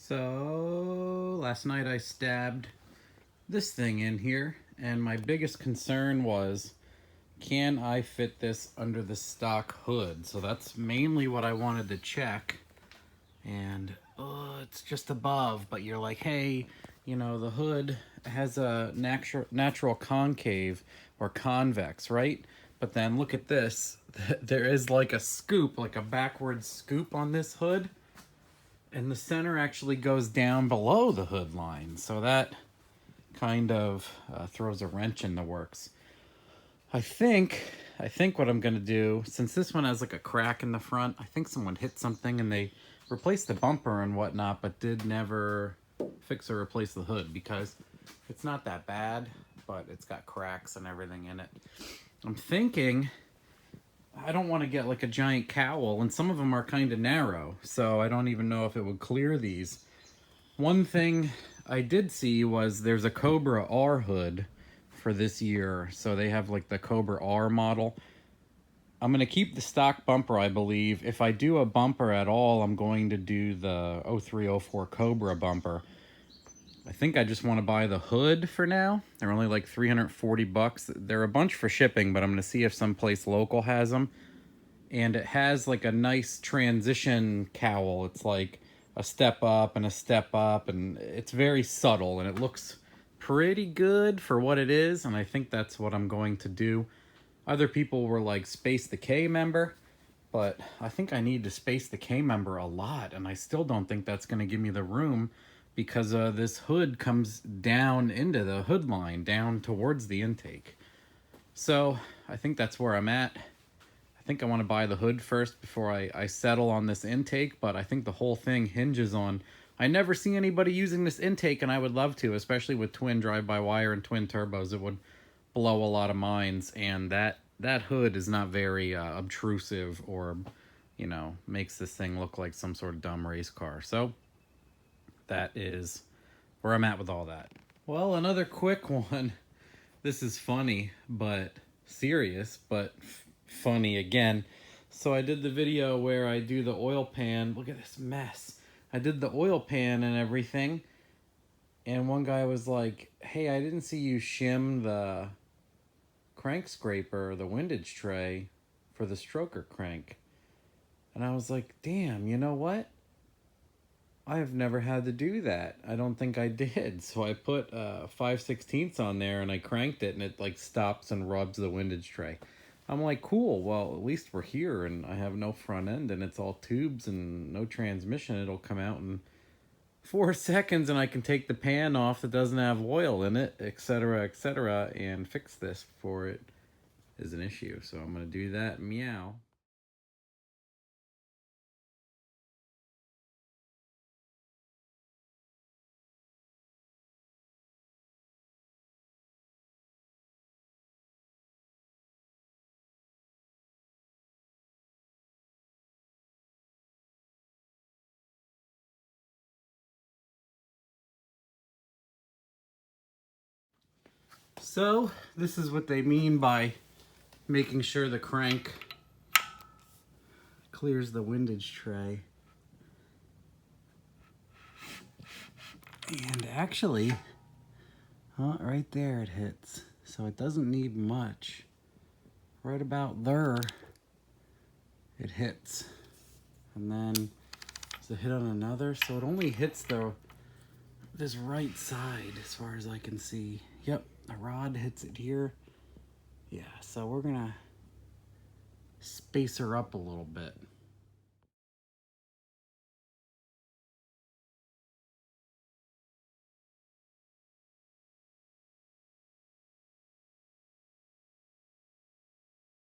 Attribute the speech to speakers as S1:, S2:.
S1: So last night I stabbed this thing in here, and my biggest concern was, can I fit this under the stock hood? So that's mainly what I wanted to check. And it's just above, but you're like, hey, you know, the hood has a natural concave or convex, right? But then look at this. There is like a scoop, like a backward scoop on this hood. And the center actually goes down below the hood line. So that kind of throws a wrench in the works. I think what I'm gonna do, since this one has like a crack in the front, I think someone hit something and they replaced the bumper and whatnot, but did never fix or replace the hood because it's not that bad, but it's got cracks and everything in it. I'm thinking I don't want to get like a giant cowl, and some of them are kind of narrow, so I don't even know if it would clear these. One thing I did see was there's a Cobra R hood for this year, so they have like the Cobra R model. I'm going to keep the stock bumper, I believe. If I do a bumper at all, I'm going to do the 0304 Cobra bumper. I think I just want to buy the hood for now. They're only like 340 bucks. They're a bunch for shipping, but I'm going to see if someplace local has them. And it has like a nice transition cowl. It's like a step up and a step up, and it's very subtle, and it looks pretty good for what it is, and I think that's what I'm going to do. Other people were like, space the K member, but I think I need to space the K member a lot, and I still don't think that's going to give me the room because this hood comes down into the hood line, down towards the intake. So I think that's where I'm at. I think I want to buy the hood first before I settle on this intake, but I think the whole thing hinges on, I never see anybody using this intake, and I would love to, especially with twin drive-by-wire and twin turbos. It would blow a lot of minds, and that hood is not very obtrusive or, you know, makes this thing look like some sort of dumb race car. So that is where I'm at with all that. Well, another quick one. This is funny, but serious, but funny again. So I did the video where I do the oil pan. Look at this mess. I did the oil pan and everything, and one guy was like, hey, I didn't see you shim the crank scraper, the windage tray for the stroker crank. And I was like, damn, you know what? I've never had to do that. I don't think I did. So I put 5/16 on there and I cranked it, and it like stops and rubs the windage tray. I'm like, cool, well, at least we're here, and I have no front end, and it's all tubes and no transmission. It'll come out in 4 seconds, and I can take the pan off that doesn't have oil in it, etc., and fix this before it is an issue. So I'm going to do that. Meow. So this is what they mean by making sure the crank clears the windage tray. And actually, right there it hits. So it doesn't need much. Right about there, it hits. And then does it hit on another? So it only hits this right side as far as I can see. Yep, the rod hits it here. Yeah, so we're gonna space her up a little bit.